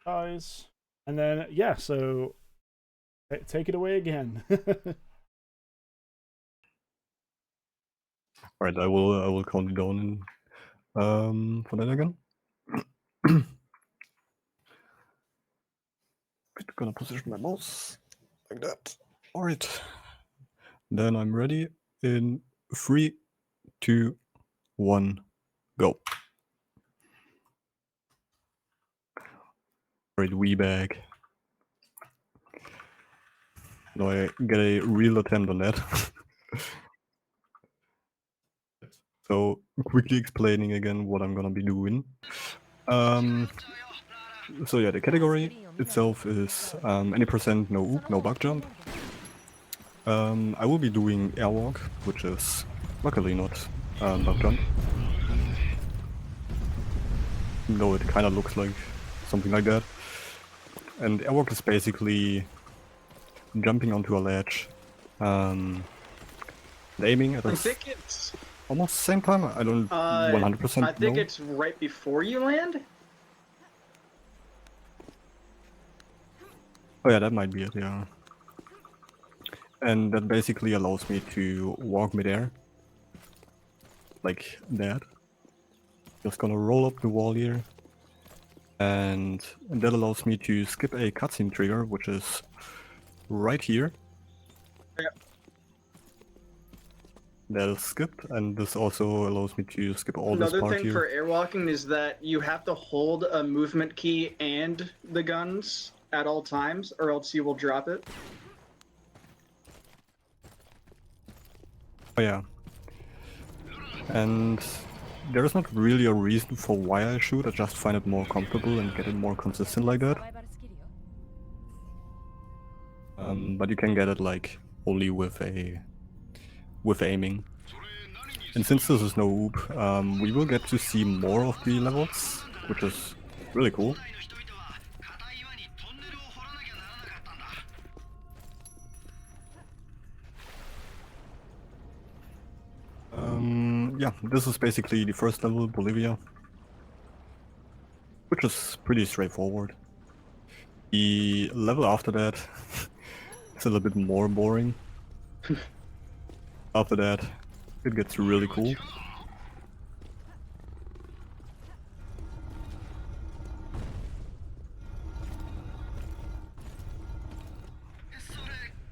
guys. And then yeah, so take it away again. Alright, I will count it down for that again. Gonna position my mouse like that. Alright. Then I'm ready in 3, 2, 1, go. Alright, we back. Now I get a real attempt on that. So quickly explaining again what I'm gonna be doing. So yeah, the category itself is any percent no OOB, no bug jump. I will be doing airwalk, which is luckily not bug jump. Though it kind of looks like something like that. And airwalk is basically jumping onto a ledge, and aiming at I us think it's almost the same time. I don't 100% I think know. it's right before you land. Oh yeah, that might be it, yeah. And that basically allows me to walk midair. Like that. Just gonna roll up the wall here. And that allows me to skip a cutscene trigger, which is right here. Yep. That is skipped, and this also allows me to skip all this Another part thing here. for airwalking is that you have to hold a movement key and the guns at all times, or else you will drop it. Oh yeah. And there is not really a reason for why I shoot, I just find it more comfortable and get it more consistent like that. But you can get it like only with aiming. And since this is no OOB, we will get to see more of the levels, which is really cool. Yeah, this is basically the first level, Bolivia, which is pretty straightforward. The level after that is a little bit more boring. After that, it gets really cool.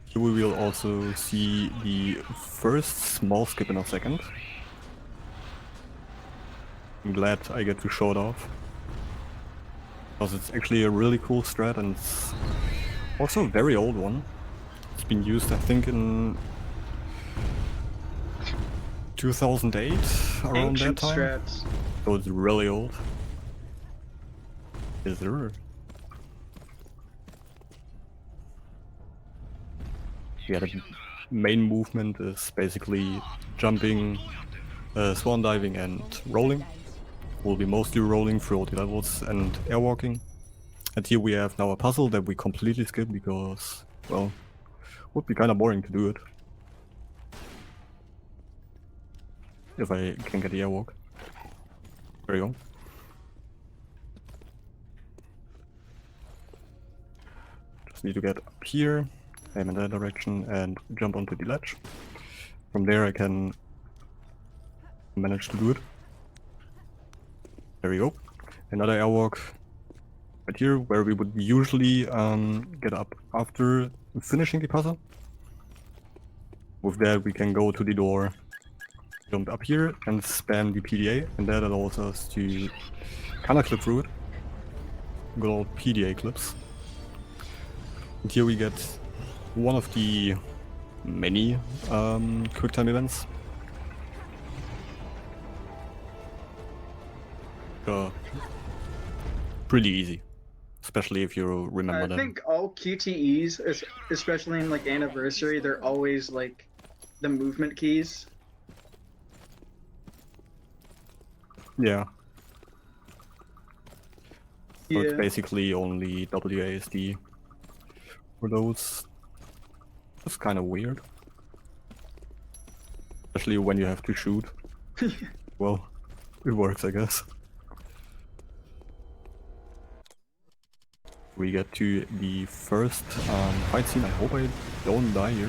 Here we will also see the first small skip in a second. I'm glad I get to show it off. Because it's actually a really cool strat and it's also a very old one. It's been used, I think, in 2008, around Ancient that time. strats. So it's really old. Is there? Yeah, the main movement is basically jumping, swan diving and rolling. We'll be mostly rolling through all the levels and airwalking. And here we have now a puzzle that we completely skip because, well, would be kind of boring to do it. If I can get the airwalk. There you go. Just need to get up here, aim in that direction and jump onto the ledge. From there I can manage to do it. There we go. Another airwalk right here, where we would usually get up after finishing the puzzle. With that we can go to the door, jump up here and spam the PDA, and that allows us to kind of clip through it. Good old PDA clips. And here we get one of the many QuickTime events. Pretty easy, especially if you remember I them. think all QTEs, especially in like anniversary, they're always like the movement keys. Yeah. So it's Yeah. basically only WASD for those. It's kind of weird. Especially when you have to shoot. Well, it works, I guess. We get to the first fight scene. I hope I don't die here.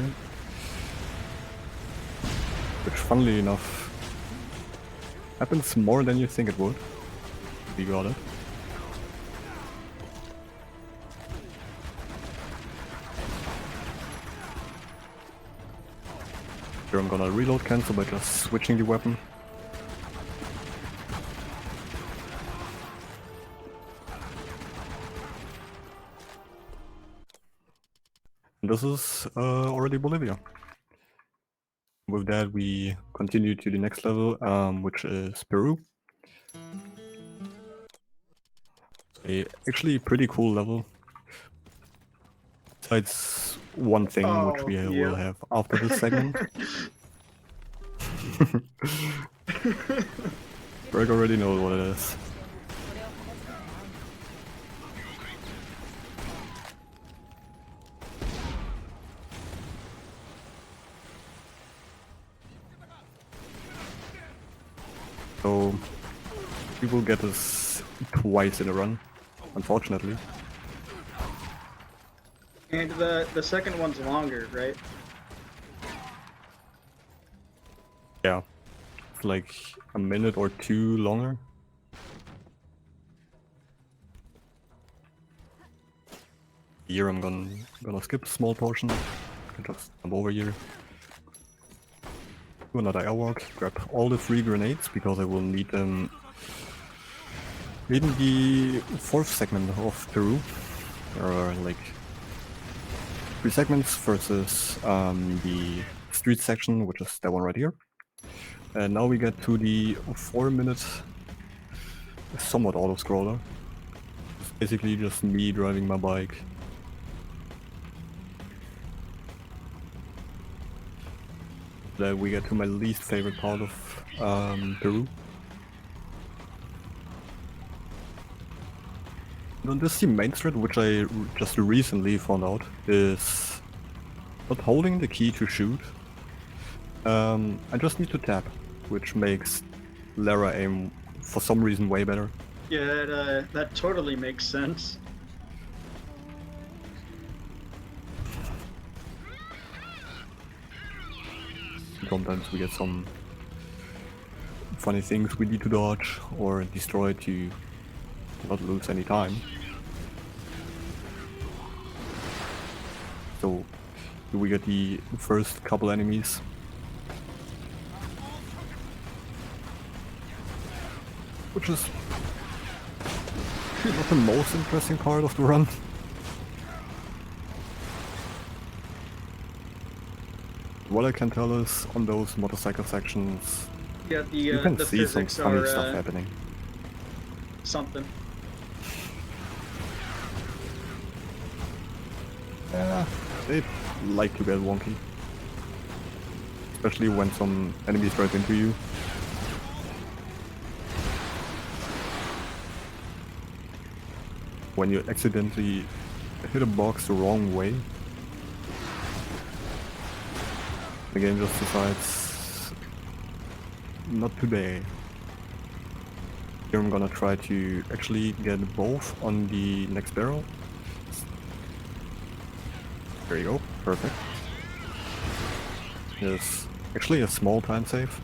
Which, funnily enough, happens more than you think it would. We got it. Here I'm gonna reload cancel by just switching the weapon. And this is already Bolivia. With that we continue to the next level, which is Peru. A actually pretty cool level. Besides one thing which we will have after this segment. Greg already knows what it is. So we will get this twice in a run, unfortunately. And the second one's longer, right? Yeah, it's like a minute or two longer. Here I'm gonna skip a small portion. Just jump over here. Do another airwalk. Grab all the 3 grenades because I will need them in the 4th segment of Peru. There are like 3 segments versus the street section, which is that one right here. And now we get to the 4-minute somewhat auto-scroller. It's basically just me driving my bike. Then we get to my least favorite part of Peru. And this the main thread, which I just recently found out, is not holding the key to shoot. I just need to tap, which makes Lara aim for some reason way better. Yeah, that totally makes sense. Sometimes we get some funny things we need to dodge or destroy to not lose any time. So here we get the first couple enemies. Which is not the most interesting part of the run. What I can tell is, on those motorcycle sections, Yeah, you can the see some physics funny are stuff happening. something. Yeah, they like to get wonky. Especially when some enemies drive into you. When you accidentally hit a box the wrong way, the game just decides, not today. Here I'm gonna try to actually get both on the next barrel. There you go, perfect. There's actually a small time save.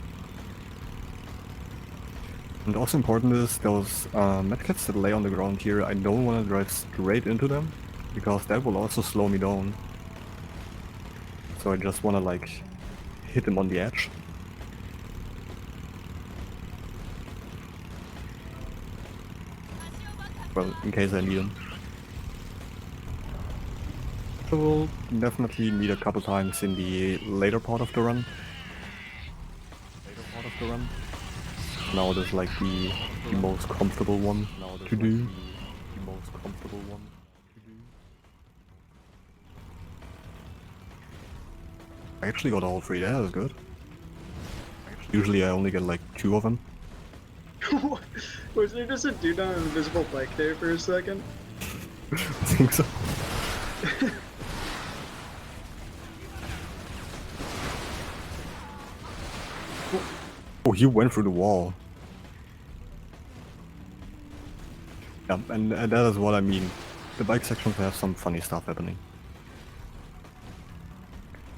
And also important is those medkits that lay on the ground here, I don't want to drive straight into them, because that will also slow me down. So I just want to like hit them on the edge. Well, in case I need them. I will definitely need a couple times in the later part of the run. Now it is like the most comfortable one to do. I actually got all 3, that is good. Usually I only get like 2 of them. Was there just a dude on an invisible bike there for a second? I think so. Oh, he went through the wall. Yeah, and that is what I mean. the bike sections have some funny stuff happening.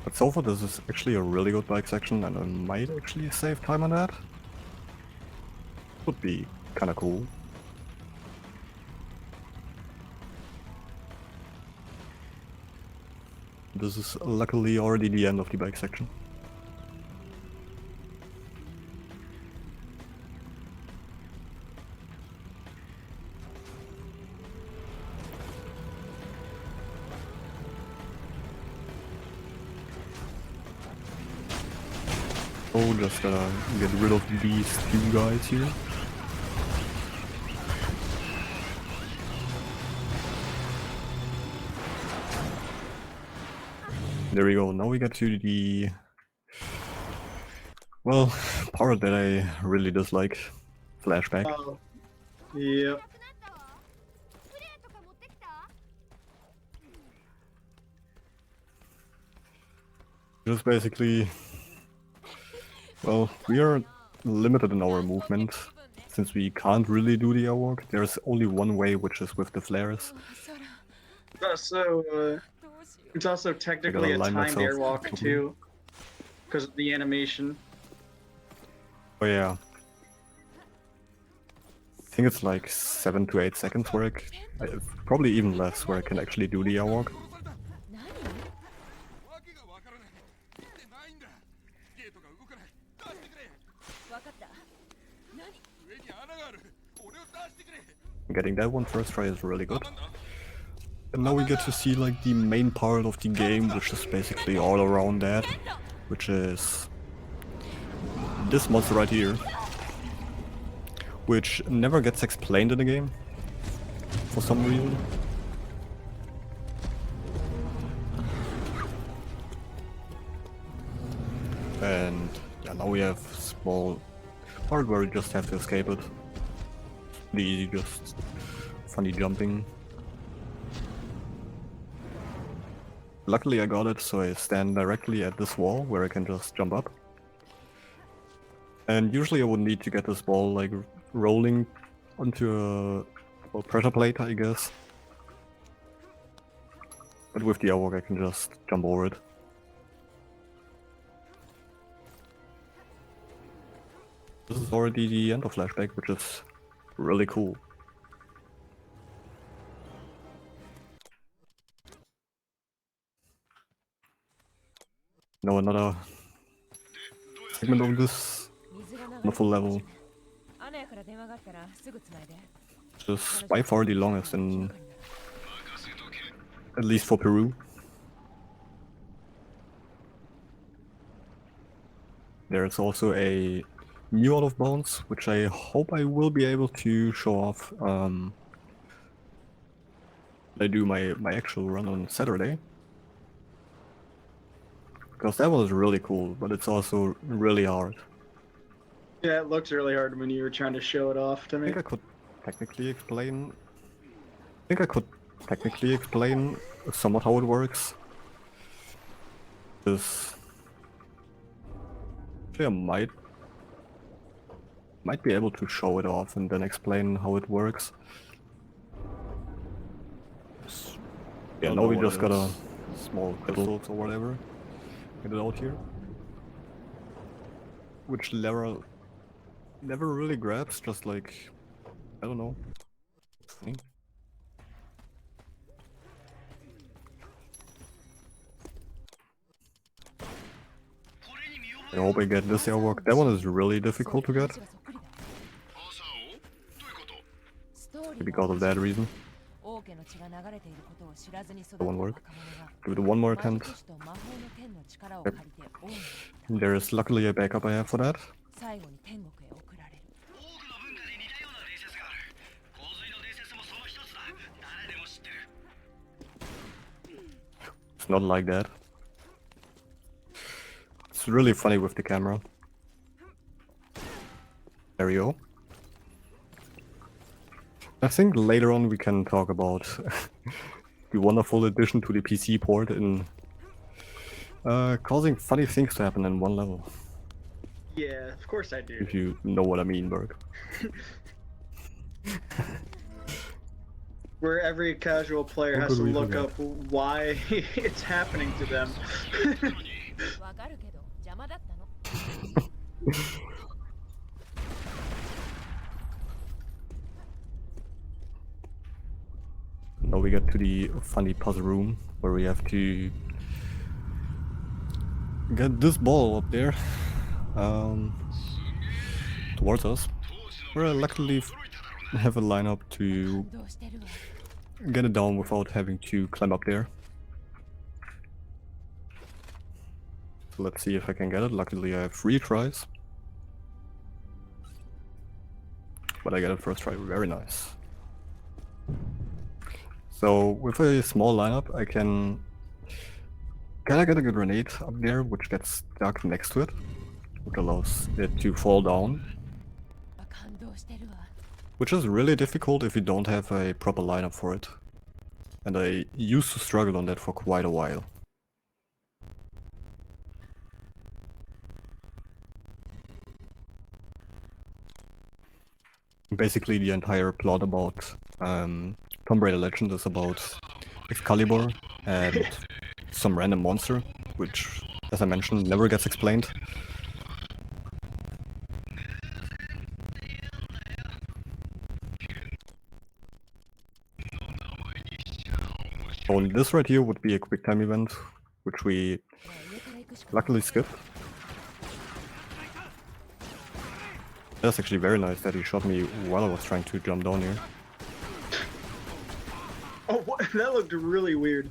But so far this is actually a really good bike section, and I might actually save time on that. Would be kinda cool. This is luckily already the end of the bike section. Oh, just gotta get rid of these two guys here. There we go, now we get to the... well, part that I really dislike. Flashback. Oh. Yep. Just basically... well, we are limited in our movement. Since we can't really do the airwalk, there's only one way, which is with the flares. So, it's also technically a line timed myself airwalk properly. too, because of the animation. Oh yeah. I think it's like 7 to 8 seconds where probably even less, where I can actually do the airwalk. Getting that one first try is really good. And now we get to see like the main part of the game, which is basically all around that, which is this monster right here, which never gets explained in the game for some reason. And yeah, now we have a small part where we just have to escape it. Pretty easy, just funny jumping. Luckily I got it, so I stand directly at this wall where I can just jump up. And usually I would need to get this ball like rolling onto a pressure plate, I guess. But with the airwalk I can just jump over it. This is already the end of Flashback, which is really cool. Now another segment of this wonderful level. Which is by far the longest, in at least for Peru. There's also a new Out of Bounds, which I hope I will be able to show off. I do my actual run on Saturday. Because that was really cool, but it's also really hard. Yeah, it looks really hard when you were trying to show it off to I me. think I could technically explain somewhat how it works. This actually I might be able to show it off and then explain how it works. Yeah, now we just got a small crystals or whatever. Get it out here. Which never really grabs, just like, I don't know. Funny. I hope I get this airwalk. That one is really difficult to get. Because of that reason. That won't work. Give it one more attempt. Yep. There is luckily a backup I have for that. It's not like that. It's really funny with the camera. There we go. I think later on we can talk about the wonderful addition to the PC port in causing funny things to happen in one level. Yeah, of course I do. If you know what I mean, Berg. where every casual player How has could to we look forget? up why it's happening to them. わかるけど邪魔だったの。 Now we get to the funny puzzle room where we have to get this ball up there towards us. Where I luckily have a lineup to 感動してるわ。 get it down without having to climb up there. So let's see if I can get it. Luckily I have 3 tries. But I get it first try, very nice. So with a small lineup I can kinda get a good grenade up there which gets stuck next to it, which allows it to fall down. 感動してるわ。 Which is really difficult if you don't have a proper lineup for it. And I used to struggle on that for quite a while. Basically the entire plot about Tomb Raider Legend is about Excalibur and some random monster, which, as I mentioned, never gets explained. So this right here would be a quick time event, which we 上から行くしか。 luckily skipped. That's actually very nice that he shot me while I was trying to jump down here. Oh, what? That looked really weird.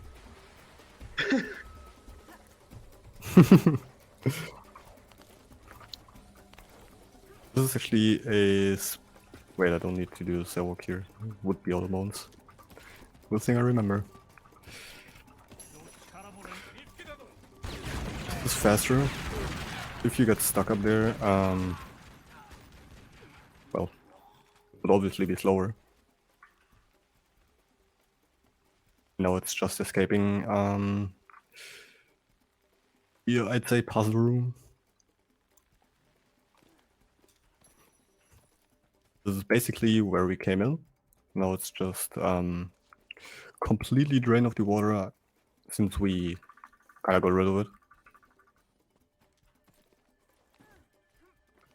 This is actually a... Wait, I don't need to do a cell walk here. Would be all bones. Good thing I remember. It's faster. If you get stuck up there, well, it would obviously be slower. No, it's just escaping, yeah, I'd say puzzle room. This is basically where we came in. Now it's just completely drained of the water since we kinda got rid of it.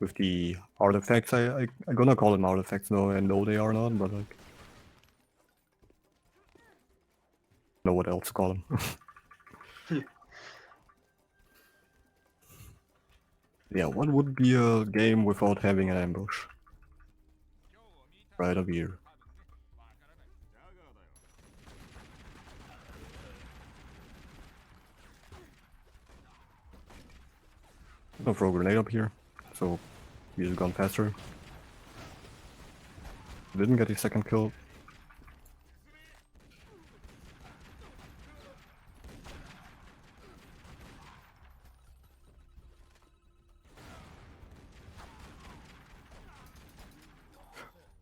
With the artifacts, I'm gonna call them artifacts though, I know they are not, but like... know what else to call them. Yeah, what would be a game without having an ambush? Right over here. I'm gonna throw a grenade up here, so use a gun faster. Didn't get the second kill.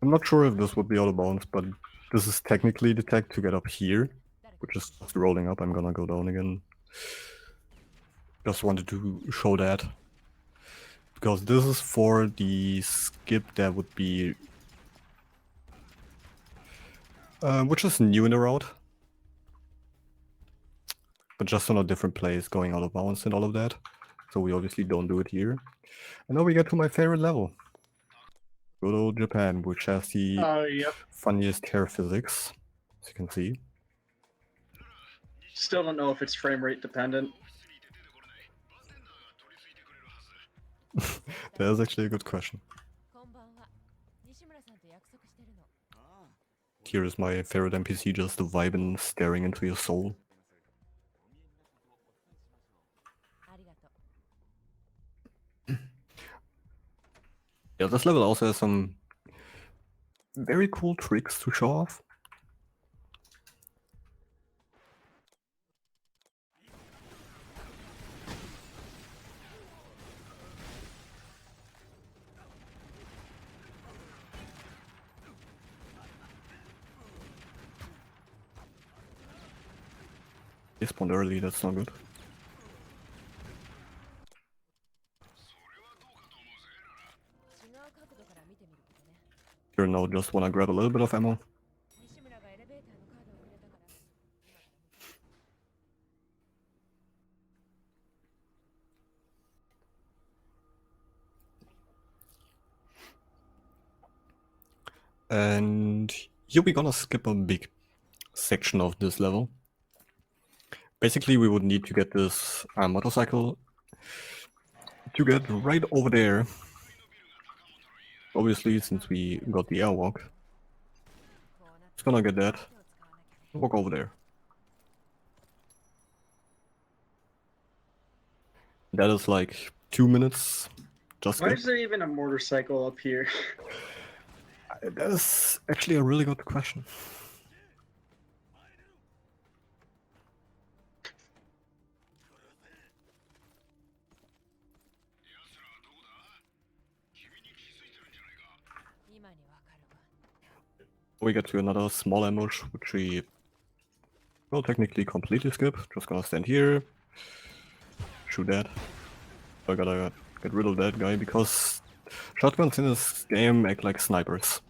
I'm not sure if this would be out of bounds, but this is technically the tech to get up here, which is just rolling up. I'm gonna go down again. Just wanted to show that. Because this is for the skip that would be... which is new in the route. But just on a different place, going out of bounds and all of that. So we obviously don't do it here. And now we get to my favorite level. Good old Japan, which has the Yep. funniest hair physics, as you can see. Still don't know if it's frame rate dependent. That is actually a good question. こんばんは。西村さんと約束してるの。 Here is my favorite NPC just vibing, staring into your soul. ありがとう。 Yeah, this level also has some very cool tricks to show off. They spawned early, that's not good. 違う角度から見てみることね。 Here now just wanna grab a little bit of ammo. 西村がエレベーター And here we're gonna skip a big section of this level. Basically, we would need to get this motorcycle to get right over there. Obviously, since we got the airwalk, just gonna get that. Walk over there. That is like 2 minutes. Just Why skip. is there even a motorcycle up here? That is actually a really good question. We get to another small ambush, which we will technically completely skip. Just gonna stand here, shoot that. I gotta get rid of that guy because shotguns in this game act like snipers.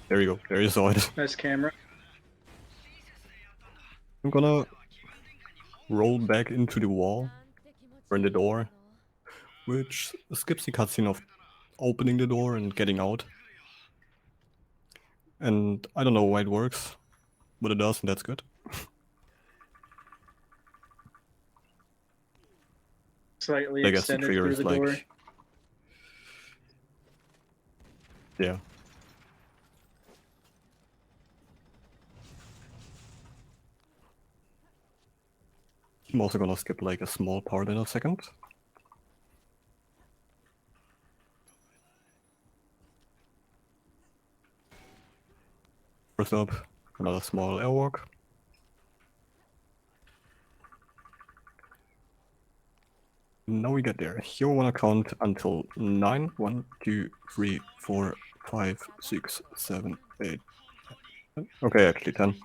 There you go, there you saw it. Nice camera. I'm gonna roll back into the wall, or in the door, which skips the cutscene of opening the door and getting out. And I don't know why it works, but it does, and that's good. Slightly I guess the extended trigger through is the like... door. Yeah. I'm also gonna skip like a small part in a second. First up, another small airwalk. Now we get there. Here we wanna count until 9. 1, 2, 3, 4, 5, 6, 7, 8. 10. Okay, actually 10.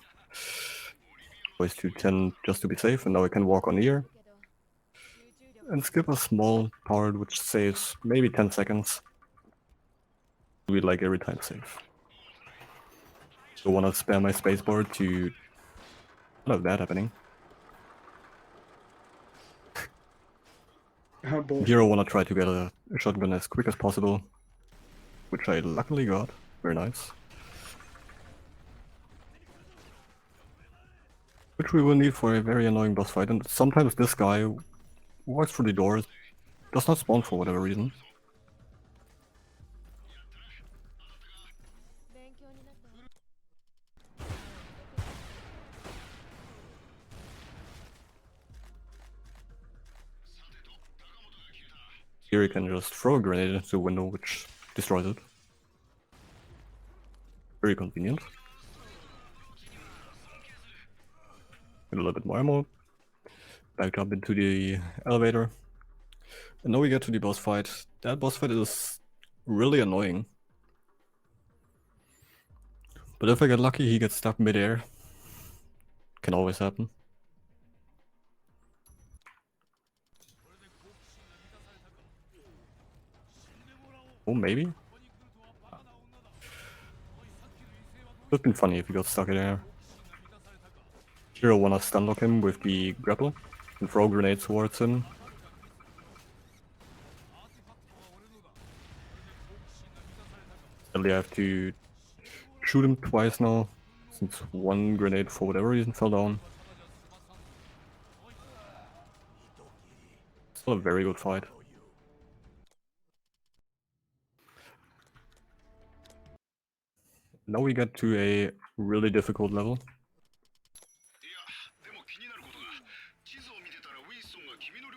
Always do 10 just to be safe, and now we can walk on here. And skip a small part which saves maybe 10 seconds. We like every time save. So wanna spam my spacebar to not have that happening. Oh boy. Here I wanna try to get a shotgun as quick as possible, which I luckily got. Very nice. Which we will need for a very annoying boss fight, and sometimes this guy walks through the doors, does not spawn for whatever reason. Here you can just throw a grenade into the window, which destroys it. Very convenient. Get a little bit more ammo. Back up into the elevator. And now we get to the boss fight. That boss fight is really annoying. But if I get lucky, he gets stuck mid-air. Can always happen. Oh, maybe? Would have been funny if he got stuck in there. Here I wanna stun lock him with the grapple and throw grenades towards him. Sadly I have to shoot him twice now, since one grenade for whatever reason fell down. Still a very good fight. Now we get to a really difficult level.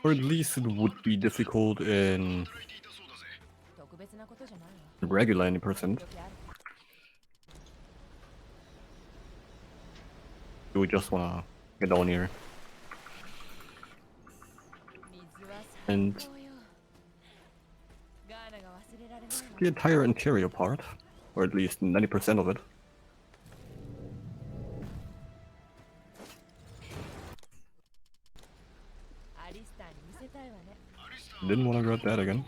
Or at least it would be difficult in regular any percent. Do we just wanna get down here? And the entire interior part, or at least 90% of it. Didn't want to grab that again.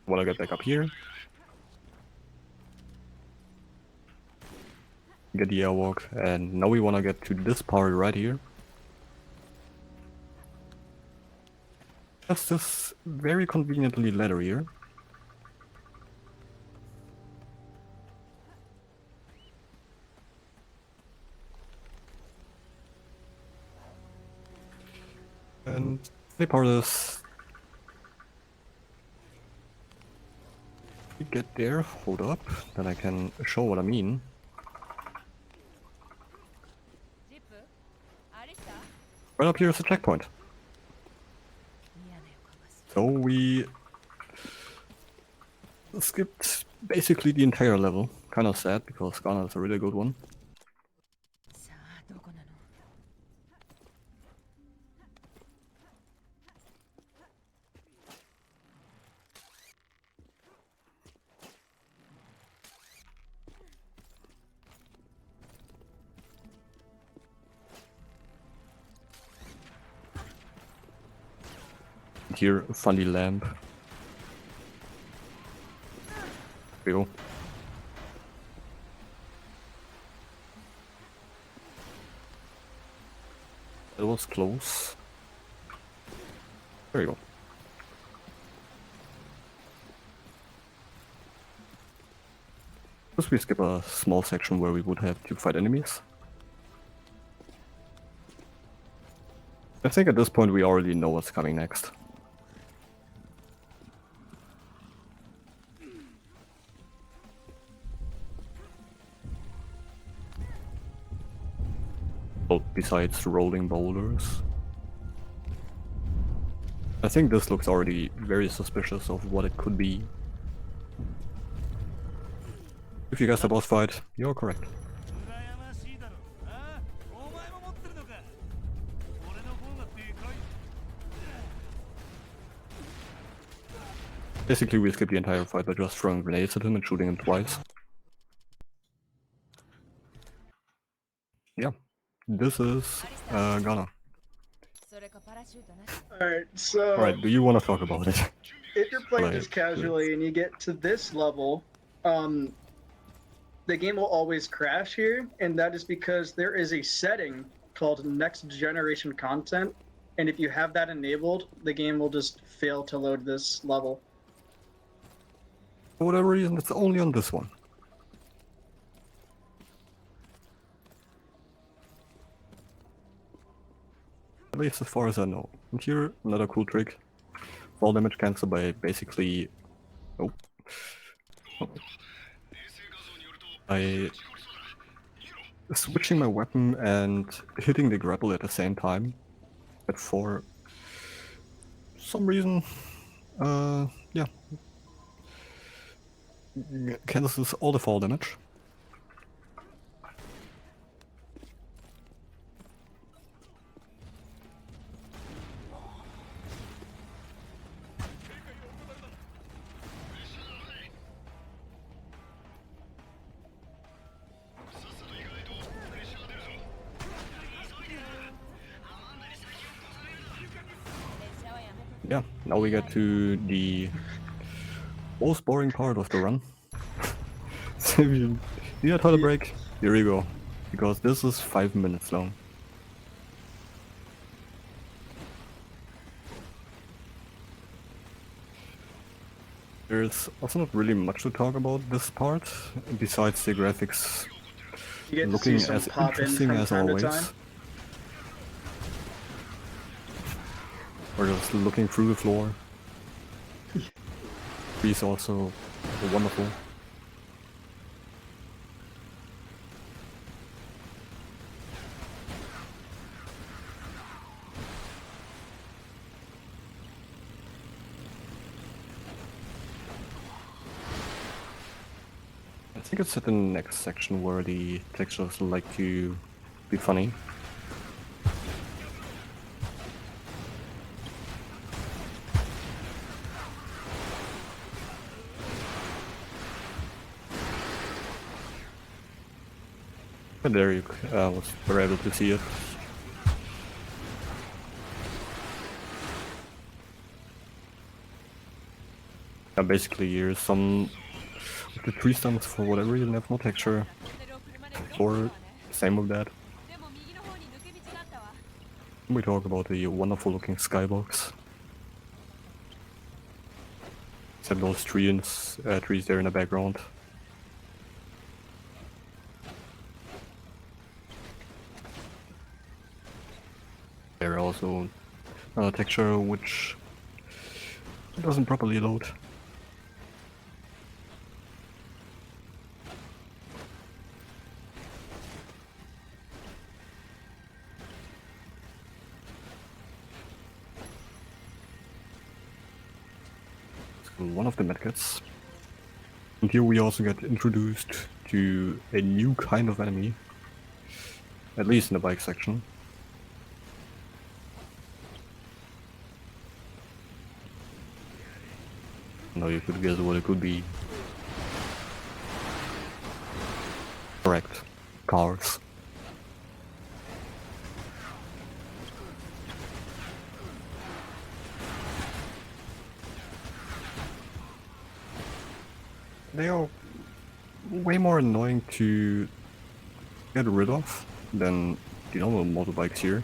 Want to get back up here. Get the airwalk, and now we want to get to this part right here. Just this very conveniently ladder here. And the part is we get there, hold up, then I can show what I mean. ジップアリサ Right up here is a checkpoint. 嫌な予感がする So we skipped basically the entire level. Kind of sad because Ghana is a really good one. さあどこなの Here, a funny lamp. There we go. That was close. There you go. First we skip a small section where we would have to fight enemies. I think at this point we already know what's coming next. Well, besides rolling boulders. I think this looks already very suspicious of what it could be. If you guessed the boss fight, you're correct. 羨ましいだろああお前も持ってるのか俺の方がでかい Basically, we skip the entire fight by just throwing grenades at him and shooting him twice. Yeah, this is Ghana. それかパラシュートなし Alright, so Alright, do you want to talk about it? if you're playing Right. this casually and you get to this level, the game will always crash here, and that is because there is a setting called Next Generation Content, and if you have that enabled, the game will just fail to load this level. For whatever reason, it's only on this one. At least as far as I know. And here, another cool trick. Fall damage cancel by basically... Oh. By switching my weapon and hitting the grapple at the same time. But for some reason, yeah. Cancels all the fall damage. Yeah, now we get to the most boring part of the run. So if you need a toilet break, here you go. Because this is 5 minutes long. There's also not really much to talk about this part, besides the graphics You get to looking see some as pop in interesting from as time always. to time. Or just looking through the floor. Trees also wonderful. I think it's at the next section where the textures like to be funny. But there you were able to see it. Yeah, basically here's some of the tree stumps for whatever reason have no texture. Or same with that. でも右の方に抜け道があったわ We talk about the wonderful looking skybox. Except those trees there in the background. There are also texture which doesn't properly load. One of the medkits. And here we also get introduced to a new kind of enemy. At least in the bike section. Now you could guess what it could be. Correct. Cars. They are way more annoying to get rid of than the normal motorbikes here.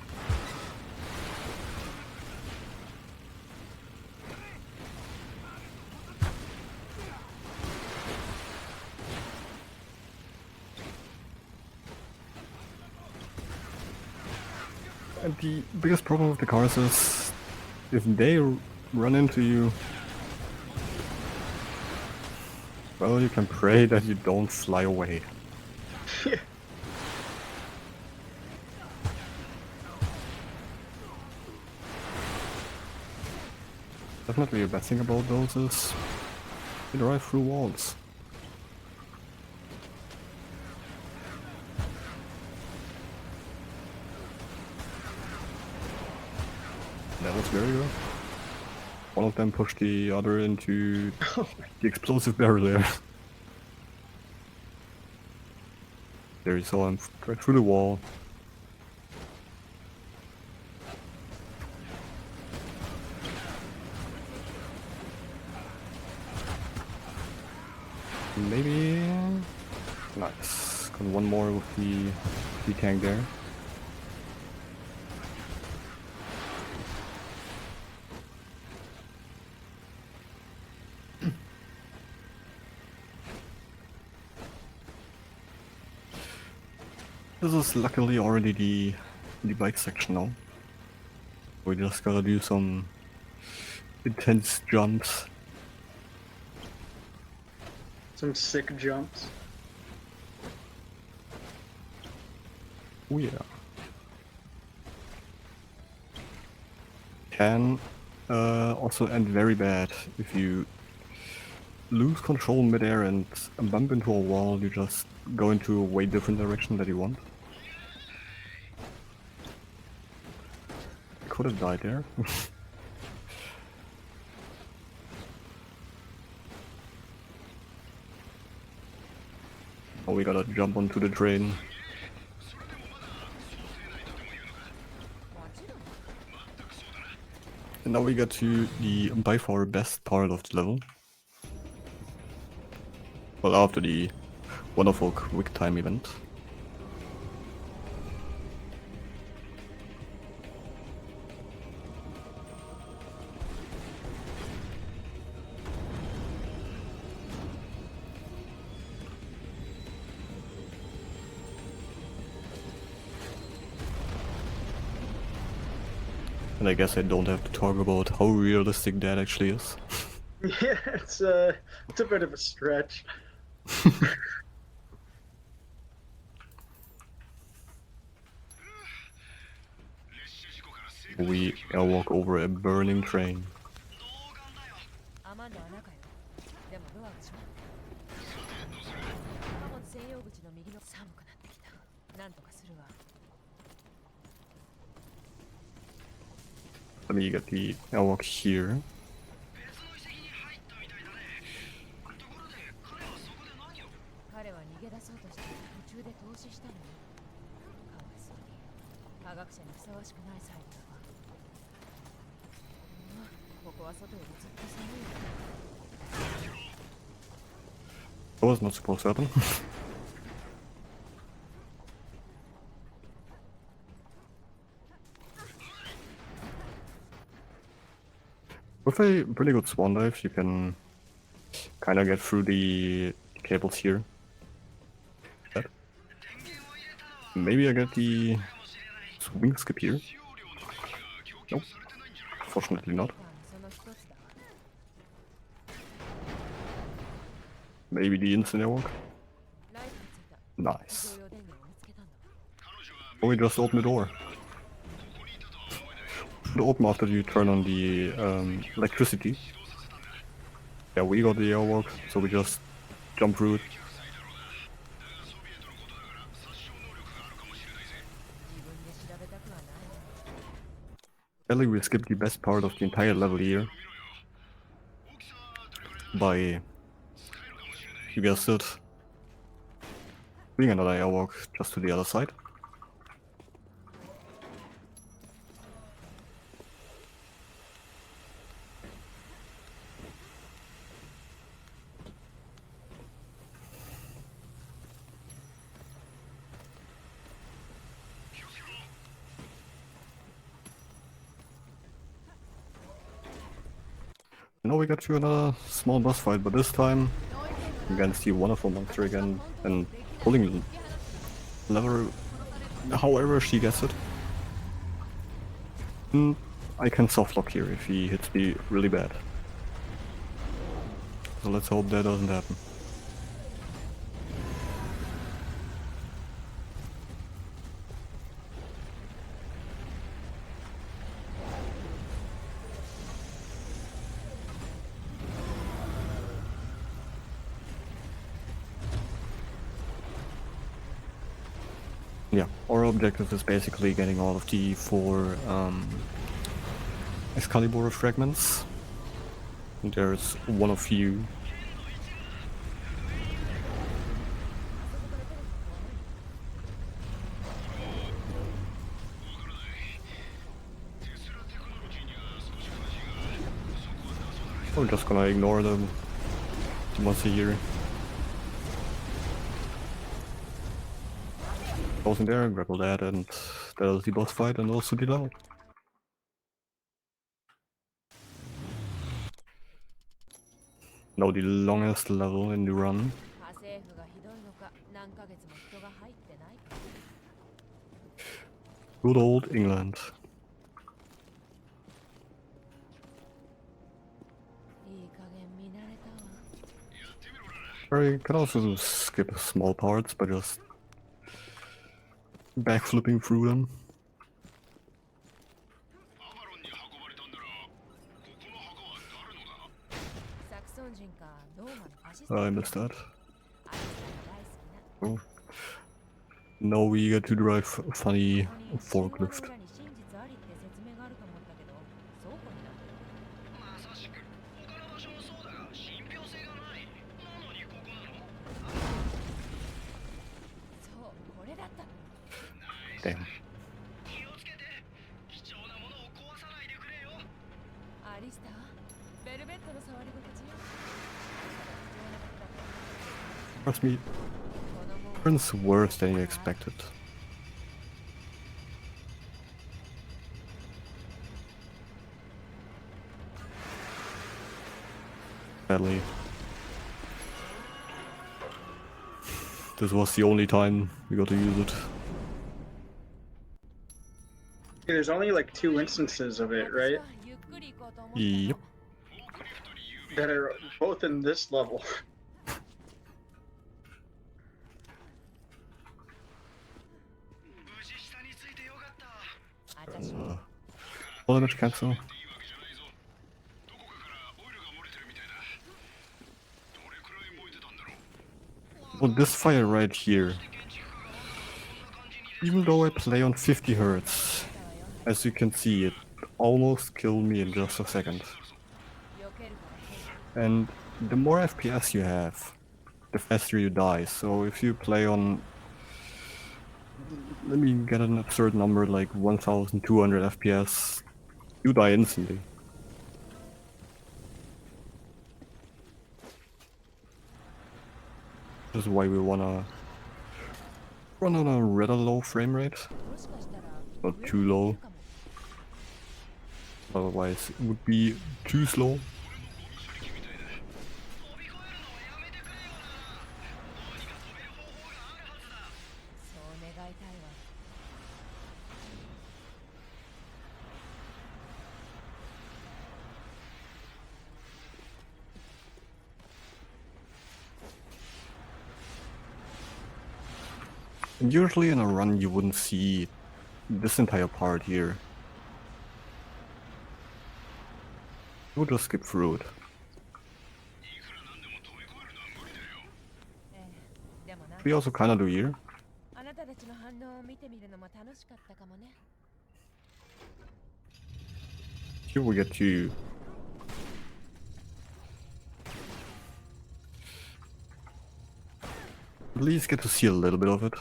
And the biggest problem with the cars is if they run into you, well, you can pray that you don't fly away. Definitely a bad thing about those is they drive through walls. That was very good. One of them pushed the other into the explosive barrier. There you saw him right through the wall. Maybe... Nice. Got one more with the tank there. This is luckily already the bike section now. We just gotta do some intense jumps. Some sick jumps. Oh yeah. Can also end very bad if you lose control midair and bump into a wall. You just go into a way different direction that you want. Could have died there. Oh, we gotta jump onto the train. And now we get to the by far best part of the level. Well, after the wonderful quick time event. And I guess I don't have to talk about how realistic that actually is. Yeah, it's a bit of a stretch. We airwalk over a burning train. 雨の穴かよ。でもドアが閉まってる。貨物専用口の右の寒くなってきた。なんとかするわ。Let me get the airwalk here. 彼は逃げ出そうとして途中で凍死したのよ。かわいそうに。科学者にふさわしくない最後だわ。ここは外よりずっと寒いわ。That was not supposed to happen. With a pretty good swan dive, you can kind of get through the cables here. That. Maybe I get the swing skip here. Nope. Fortunately not. その一つだわ Maybe the instant airwalk. ライトがついた Nice. 常用電源を見つけたんだわ Oh, we just opened the door. Should open after you turn on the electricity. Yeah, we got the airwalk, so we just jump through it. 自分で調べたくはない Sadly, we skipped the best part of the entire level here. By, you guessed it, doing another airwalk just to the other side. Now we got to another small boss fight, but this time against the wonderful monster again and pulling lever however she gets it. I can soft lock here if he hits me really bad. So let's hope that doesn't happen. Yeah, our objective is basically getting all of the 4 Excalibur fragments. There's one of you. We're just gonna ignore them once a year. Goes in there, grapple that, and that is the boss fight and also the level. Now the longest level in the run. 家政婦がひどいのか何ヶ月も人が入ってないか Good old England. いい加減見慣れたわ Or you can also skip small parts by just backflipping through them. サクソン人かローマのファシスト I missed that. アリスさんが大好きな Oh. Now we get to drive a funny ここに forklift. 信号の裏に真実ありって説明があると思ったけど倉庫になってるまさしく他の場所もそうだが信憑性がないなのにここなのそうこれだったの Damn. 気をつけて貴重なものを壊さないでくれよアリスターベルベットの触り心地よ Trust me, この門 turns worse than you expected. Sadly. This was the only time we got to use it. There's only like 2 instances of it, right? ゆっくり行こうと思ったの Yep. That are both in this level. 無事下についてよかった私も Full damage cancel. いいわけじゃないぞどこかからオイルが漏れてるみたいだどれくらい燃えてたんだろう Well, this fire right here. Even though I play on 50 Hz, as you can see, it almost killed me in just a second. 避けるから And the more FPS you have, the faster you die. So if you play on, let me get an absurd number like 1200 FPS, you die instantly. This is why we wanna run on a rather low frame rate, もしかしたら not too low. かも Otherwise, it would be too slow. 飛び越えるのはやめてくれよなどうにか飛べる方法があるはずだそう願いたいわ 無 Usually in a run you wouldn't see this entire part here. You would just skip through it. いくらなんでも飛び越えるのは無理だよ。ええ、でもなん We か also kinda do here. あなたたちの反応を見てみるのも楽しかったかもね。 Here we get to at least get to see a little bit of it.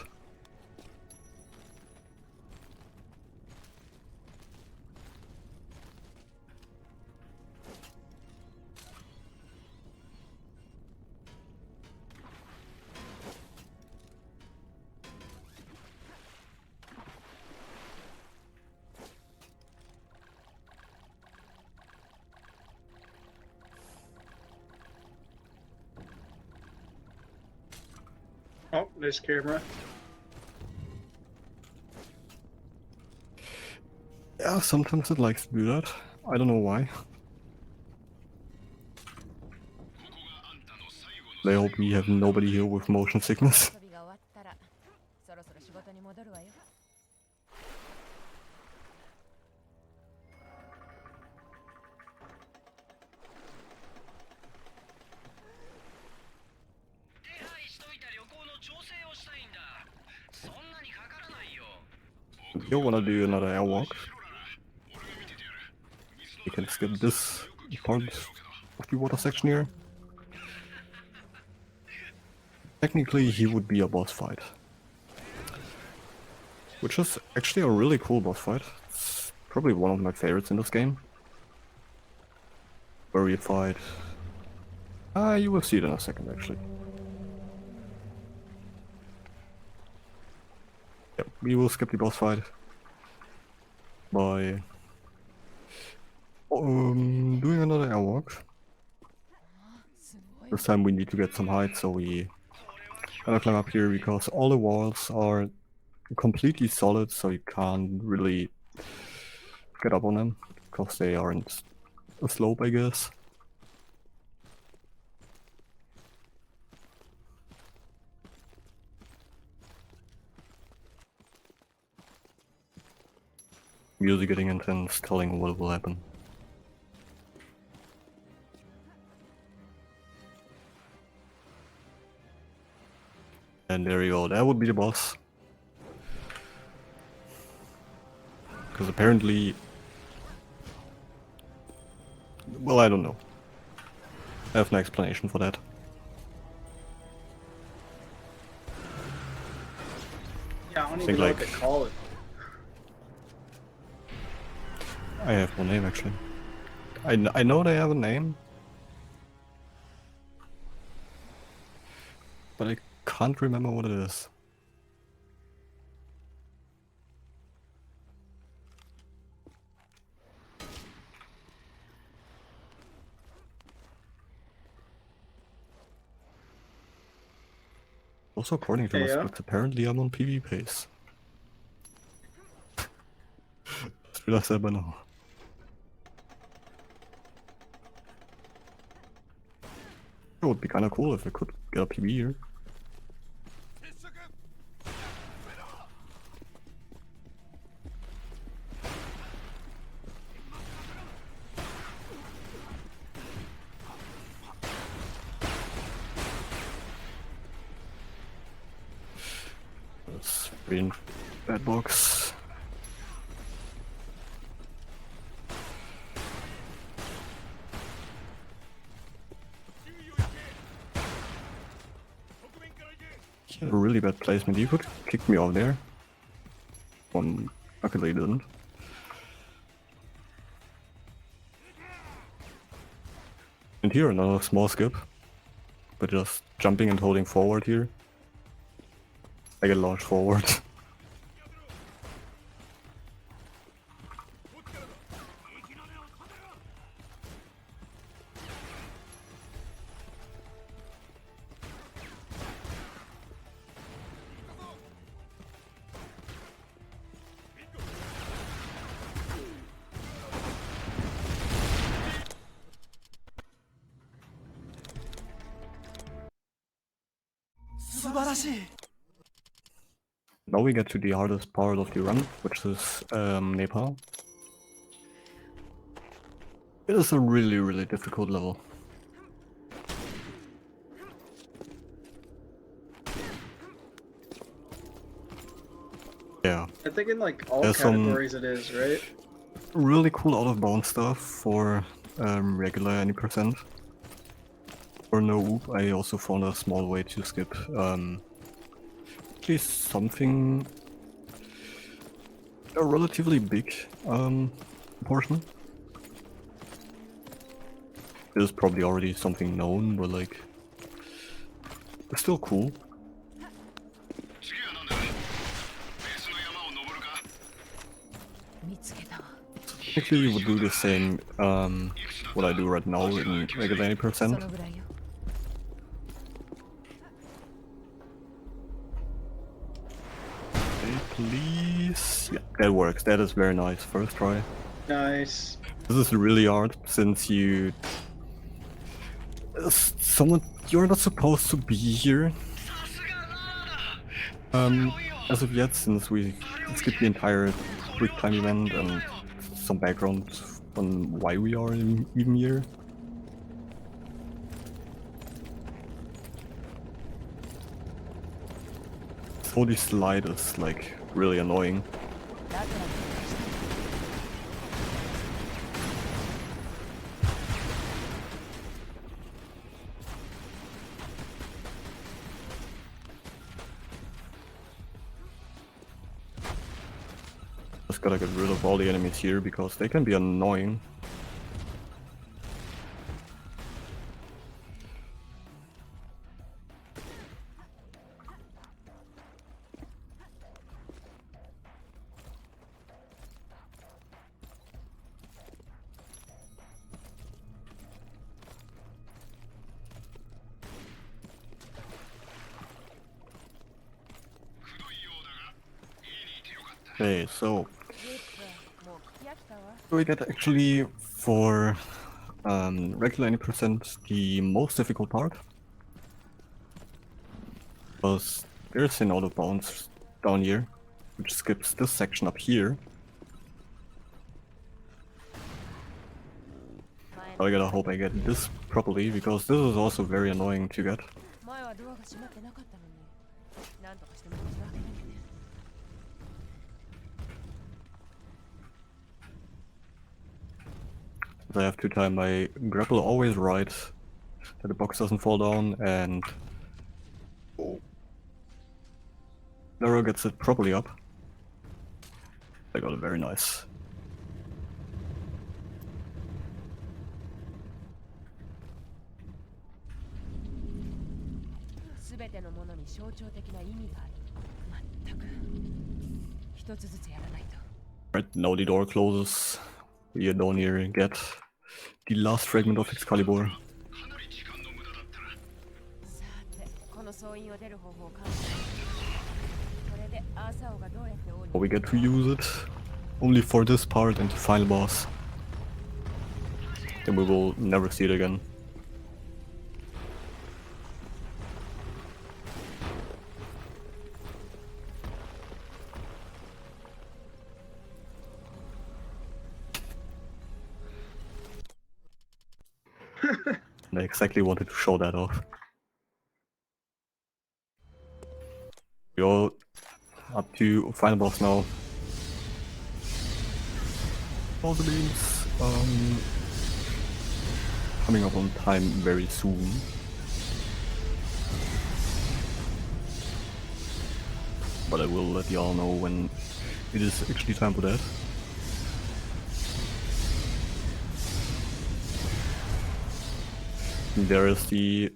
Oh, nice camera. Yeah, sometimes it likes to do that. I don't know why. ここがあんたの最後の They hope we have nobody here with motion sickness. 遊びが終わったらそろそろ仕事に戻るわよ。手配しといた旅行の調整をしたいんだ。そんなにかからないよ。 You wanna do another airwalk? しろらな。俺が見ててやる。水の We can skip this part of the water section here. Technically, he would be a boss fight. Which is actually a really cool boss fight. It's probably one of my favorites in this game. Where we fight... you will see it in a second, actually. Yep, we will skip the boss fight by doing another airwalk. すごい。 This time we need to get some height, so we gonna climb up here because all the walls are completely solid, so you can't really get up on them because they aren't a slope, I guess. Music getting intense, telling what will happen. And there you go, that would be the boss. Because apparently... Well, I don't know. I have no explanation for that. Yeah, I don't Think even know like- what they call it. I have one name actually. I know they have a name. But I can't remember what it is. Also, according to my Yeah. script, apparently I'm on PB pace. Just realized that by now. It would be kinda cool if I could get a PB here. Let's green bad box. He had a really bad placement. You could kick me off there. Luckily he didn't. And here another small skip. But just jumping and holding forward here. I get launched forward. Now we get to the hardest part of the run, which is Nepal. It is a really, really difficult level. Yeah, I think in like all There's some- categories it is, right? really cool out of bounds stuff for regular any percent. For no OOB, I also found a small way to skip at least something, a relatively big portion. It is probably already something known, but like, it's still cool. 次は何だ。別の山を登るか。見つけたわ。 Actually, you would do the same what I do right now in regular any そ percent. のぐらいよ。 Okay, please. Yeah, that works. That is very nice. First try. Nice. This is really hard since you. Someone, you're not supposed to be here. As of yet, since we skipped the entire quick time event and some background on why we are even here. So this slide is like really annoying. だから Just gotta get rid of all the enemies here because they can be annoying. Okay, so リップもう聞き飽きたわ。 we get actually for regular any percent the most difficult part. Because there's an out of bounds down here, which skips this section up here. Now I gotta hope I get this properly, because this is also very annoying to get. 前はドアが閉まってなかったのに。なんとかしてもう一度開けなきゃね。 I have to time my grapple always right, that the box doesn't fall down, and Lara gets it properly up. I got it very nice. すべてのものに象徴的な意味がある。まったく。一つずつやらないと。 Right, now the door closes. We down here get the last fragment of Excalibur. かなり時間の無駄だったな。さて、この総員を出る方法を考えて。これでアーサー王がどうやって王に。 But we get to use it only for this part and the final boss. Then we will never see it again. And I exactly wanted to show that off. We all up to final boss now. Also means coming up on time very soon. But I will let y'all know when it is actually time for that. And there is the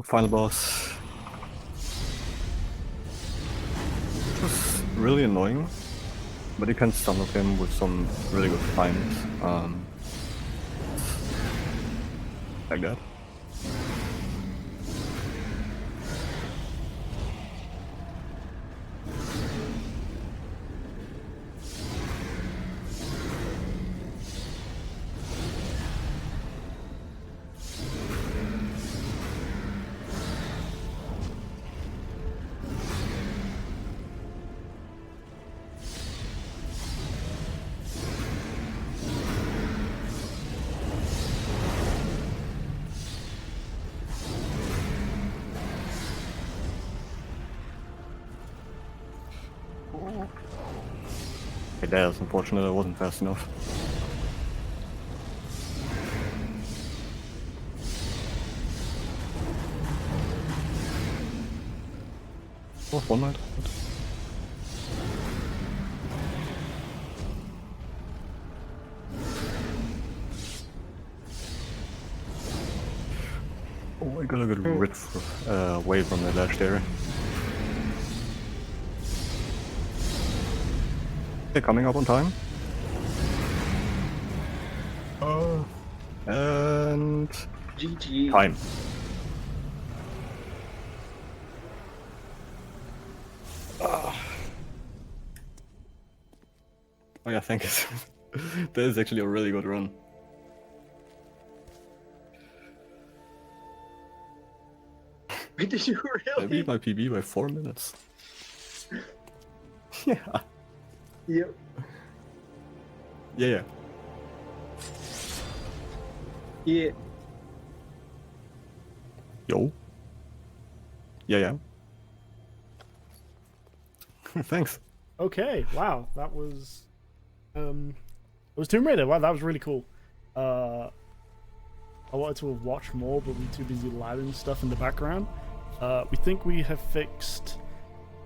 final boss. Which was really annoying, but you can stun with him with some really good finds. Like that. Okay, that's unfortunate. I wasn't fast enough. Oh, one night. Oh, I gotta get ripped away from the ledge there. They're coming up on time. And GG. time. Oh yeah, thank you. That is actually a really good run. Did you I really? beat my PB by 4 minutes. Yeah. Yep. Yeah. Yeah. Yo. Yeah. Thanks. Okay, wow, that was it was Tomb Raider. Wow, that was really cool. I wanted to have watched more, but we were too busy louding stuff in the background. We think we have fixed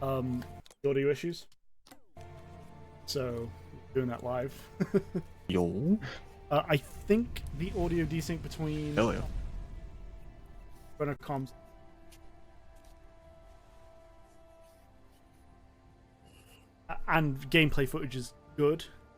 the audio issues, so we're doing that live. Yo. I think the audio desync between Hell yeah. runner comms and gameplay footage is good.